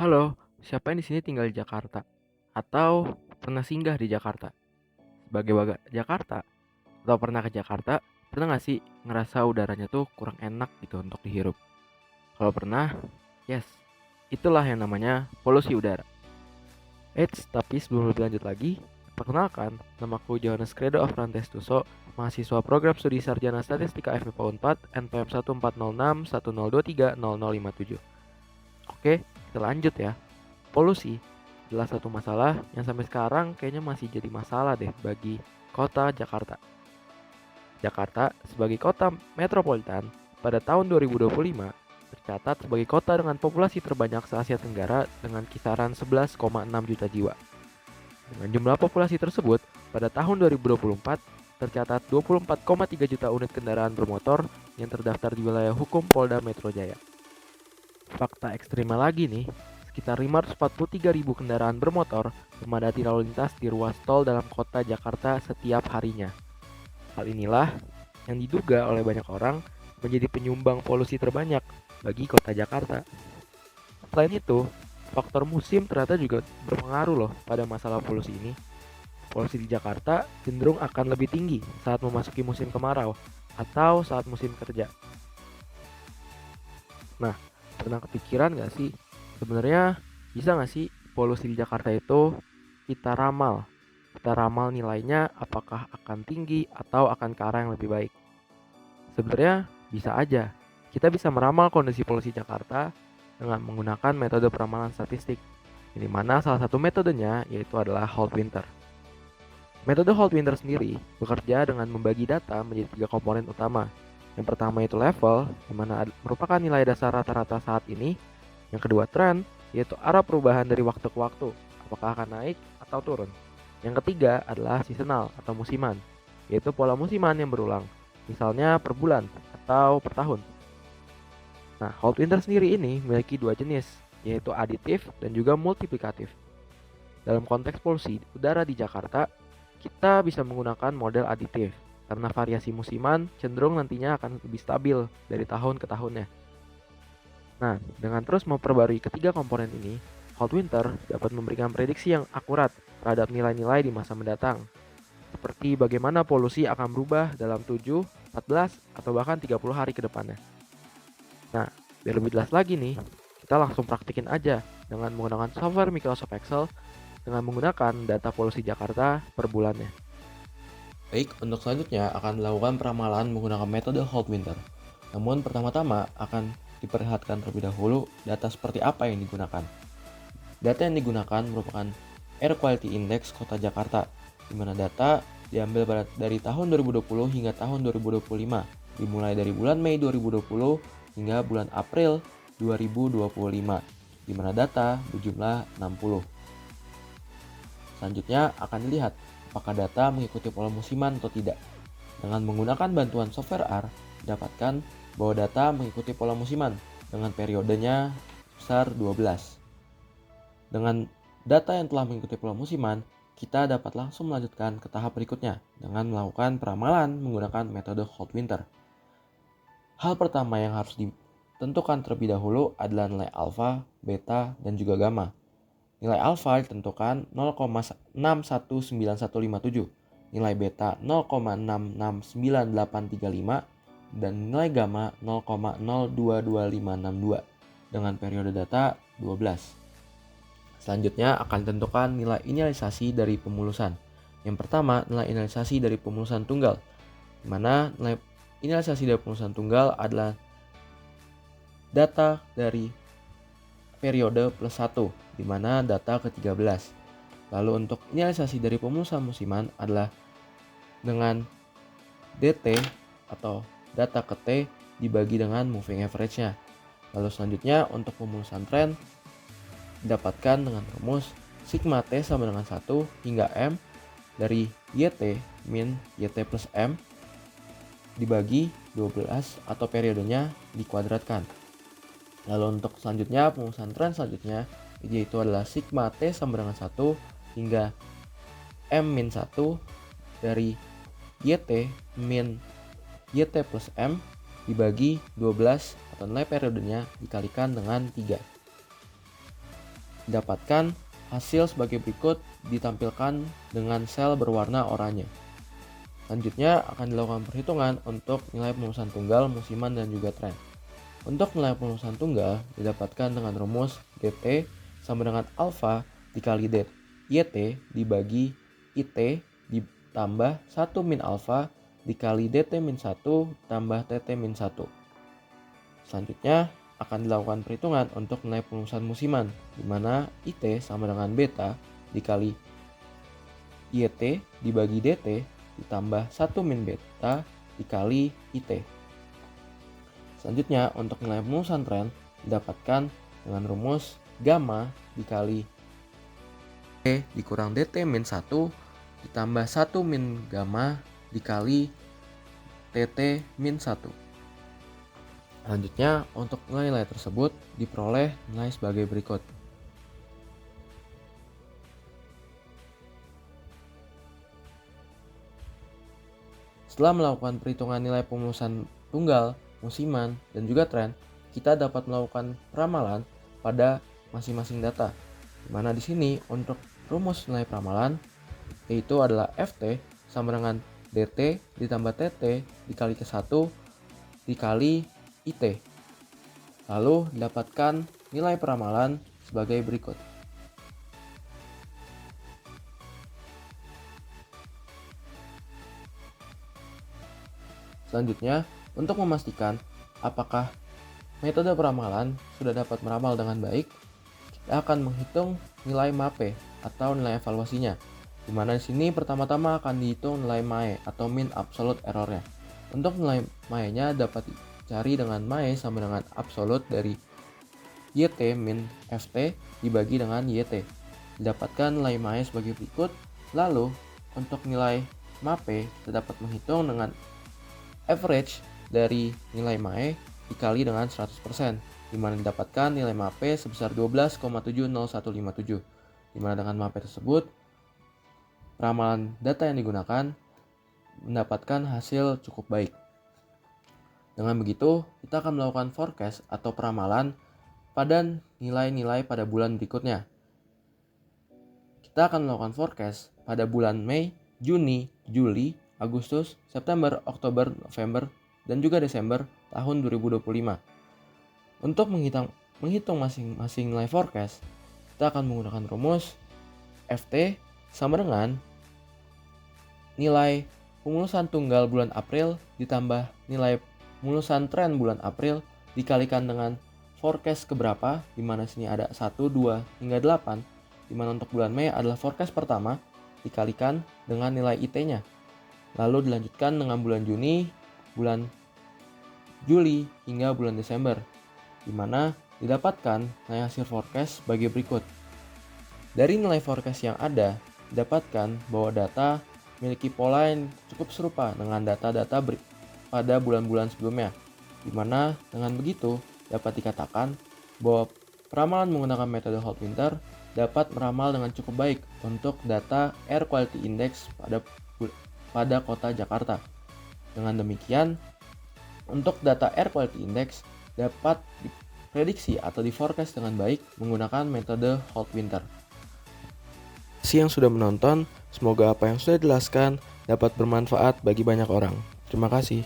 Halo, siapa yang di sini tinggal di Jakarta? Atau pernah singgah di Jakarta? Sebagai warga Jakarta atau pernah ke Jakarta, pernah nggak sih ngerasa udaranya tuh kurang enak gitu untuk dihirup? Kalau pernah, yes, itulah yang namanya polusi udara. Eits, tapi sebelum lebih lanjut lagi, perkenalkan, namaku Johannes Credo Afrantestuso, mahasiswa program studi sarjana statistika FMIPA Unpad, NPM 140610230057. Oke, kita lanjut ya. Polusi adalah satu masalah yang sampai sekarang kayaknya masih jadi masalah deh bagi kota Jakarta. Jakarta sebagai kota metropolitan pada tahun 2025 tercatat sebagai kota dengan populasi terbanyak se-Asia Tenggara dengan kisaran 11,6 juta jiwa. Dengan jumlah populasi tersebut, pada tahun 2024 tercatat 24,3 juta unit kendaraan bermotor yang terdaftar di wilayah hukum Polda Metro Jaya. Fakta ekstrimnya lagi nih, sekitar 543.000 kendaraan bermotor memadati lalu lintas di ruas tol dalam kota Jakarta setiap harinya. Hal inilah yang diduga oleh banyak orang menjadi penyumbang polusi terbanyak bagi kota Jakarta. Selain itu, faktor musim ternyata juga berpengaruh loh pada masalah polusi ini. Polusi di Jakarta cenderung akan lebih tinggi saat memasuki musim kemarau atau saat musim kerja. Nah, pernah kepikiran gak sih sebenarnya bisa gak sih polusi di Jakarta itu kita ramal? Kita ramal nilainya apakah akan tinggi atau akan ke arah yang lebih baik. Sebenarnya bisa aja. Kita bisa meramal kondisi polusi Jakarta dengan menggunakan metode peramalan statistik. Di mana salah satu metodenya yaitu adalah Holt Winter. Metode Holt Winter sendiri bekerja dengan membagi data menjadi tiga komponen utama. Yang pertama itu level, di mana merupakan nilai dasar rata-rata saat ini. Yang kedua trend, yaitu arah perubahan dari waktu ke waktu, apakah akan naik atau turun. Yang ketiga adalah seasonal atau musiman, yaitu pola musiman yang berulang, misalnya per bulan atau per tahun. Nah, Holt Winter sendiri ini memiliki dua jenis, yaitu aditif dan juga multiplikatif. Dalam konteks polusi udara di Jakarta, kita bisa menggunakan model aditif karena variasi musiman cenderung nantinya akan lebih stabil dari tahun ke tahunnya. Nah, dengan terus memperbarui ketiga komponen ini, Hot Winter dapat memberikan prediksi yang akurat terhadap nilai-nilai di masa mendatang, seperti bagaimana polusi akan berubah dalam 7, 14, atau bahkan 30 hari ke depannya. Nah, biar lebih jelas lagi nih, kita langsung praktikin aja dengan menggunakan software Microsoft Excel dengan menggunakan data polusi Jakarta per bulannya. Baik, untuk selanjutnya akan dilakukan peramalan menggunakan metode Holt Winter. Namun pertama-tama akan diperlihatkan terlebih dahulu data seperti apa yang digunakan. Data yang digunakan merupakan Air Quality Index Kota Jakarta, di mana data diambil dari tahun 2020 hingga tahun 2025, dimulai dari bulan Mei 2020 hingga bulan April 2025, di mana data berjumlah 60. Selanjutnya akan dilihat apakah data mengikuti pola musiman atau tidak. Dengan menggunakan bantuan software R, didapatkan bahwa data mengikuti pola musiman dengan periodenya besar 12. Dengan data yang telah mengikuti pola musiman, kita dapat langsung melanjutkan ke tahap berikutnya dengan melakukan peramalan menggunakan metode Holt Winter. Hal pertama yang harus ditentukan terlebih dahulu adalah nilai alfa, beta, dan juga gamma. Nilai alfa ditentukan 0,619157, nilai beta 0,669835, dan nilai gamma 0,022562 dengan periode data 12. Selanjutnya akan ditentukan nilai inisialisasi dari pemulusan. Yang pertama, nilai inisialisasi dari pemulusan tunggal, di mana nilai inisialisasi dari pemulusan tunggal adalah data dari periode plus 1, di mana data ke-13. Lalu untuk inisialisasi dari pemulusan musiman adalah dengan DT atau data ke T dibagi dengan moving average-nya. Lalu selanjutnya untuk pemulusan tren didapatkan dengan rumus sigma T sama dengan 1 hingga M dari YT min YT plus M dibagi 12 atau periodenya dikuadratkan. Lalu untuk selanjutnya pemulusan tren selanjutnya yaitu adalah sigma T sama dengan 1 hingga M-1 dari YT min YT plus M dibagi 12 atau nilai periodenya dikalikan dengan 3. didapatkan hasil sebagai berikut ditampilkan dengan sel berwarna oranye. Selanjutnya akan dilakukan perhitungan untuk nilai pemenusan tunggal, musiman, dan juga tren. Untuk nilai pemenusan tunggal didapatkan dengan rumus dt sama dengan alfa dikali YT dibagi IT ditambah 1 min alfa dikali dt min 1 tambah tt min 1. Selanjutnya akan dilakukan perhitungan untuk nilai pemenusan musiman, di mana IT sama dengan beta dikali YT dibagi dt ditambah 1 min beta dikali IT. Selanjutnya untuk nilai pemenusan tren didapatkan dengan rumus gamma dikali T dikurang dt min 1 ditambah 1 min gamma dikali tt min 1. Selanjutnya untuk nilai-nilai tersebut diperoleh nilai sebagai berikut. Setelah melakukan perhitungan nilai pemenusan tunggal, musiman, dan juga tren, kita dapat melakukan peramalan pada masing-masing data. Dimana di sini untuk rumus nilai peramalan yaitu adalah FT sama dengan DT ditambah TT dikali ke1 dikali IT. Lalu didapatkan nilai peramalan sebagai berikut. Selanjutnya, untuk memastikan apakah metode peramalan sudah dapat meramal dengan baik, kita akan menghitung nilai MAPE atau nilai evaluasinya. Di mana di sini pertama-tama akan dihitung nilai MAE atau mean absolute error-nya. Untuk nilai MAE-nya dapat dicari dengan MAE sama dengan absolute dari YT min FT dibagi dengan YT. Didapatkan nilai MAE sebagai berikut. Lalu untuk nilai MAPE kita dapat menghitung dengan average dari nilai MAE dikali dengan 100%, di mana didapatkan nilai MAPE sebesar 12,70157. Di mana dengan MAPE tersebut, peramalan data yang digunakan mendapatkan hasil cukup baik. Dengan begitu, kita akan melakukan forecast atau peramalan pada nilai-nilai pada bulan berikutnya. Kita akan melakukan forecast pada bulan Mei, Juni, Juli, Agustus, September, Oktober, November, dan juga Desember tahun 2025. Untuk menghitung masing-masing nilai forecast, kita akan menggunakan rumus FT sama dengan nilai pemulusan tunggal bulan April ditambah nilai pemulusan tren bulan April dikalikan dengan forecast keberapa, di mana sini ada 1, 2, hingga 8, di mana untuk bulan Mei adalah forecast pertama dikalikan dengan nilai IT-nya. Lalu dilanjutkan dengan bulan Juni, bulan Juli, hingga bulan Desember, di mana didapatkan nilai hasil forecast sebagai berikut. Dari nilai forecast yang ada, didapatkan bahwa data memiliki pola yang cukup serupa dengan data-data pada bulan-bulan sebelumnya, di mana dengan begitu dapat dikatakan bahwa peramalan menggunakan metode Hot Winter dapat meramal dengan cukup baik untuk data Air Quality Index pada kota Jakarta. Dengan demikian, untuk data Air Quality Index dapat diprediksi atau diforecast dengan baik menggunakan metode Hot Winter. Terima kasih yang sudah menonton, semoga apa yang sudah dijelaskan dapat bermanfaat bagi banyak orang. Terima kasih.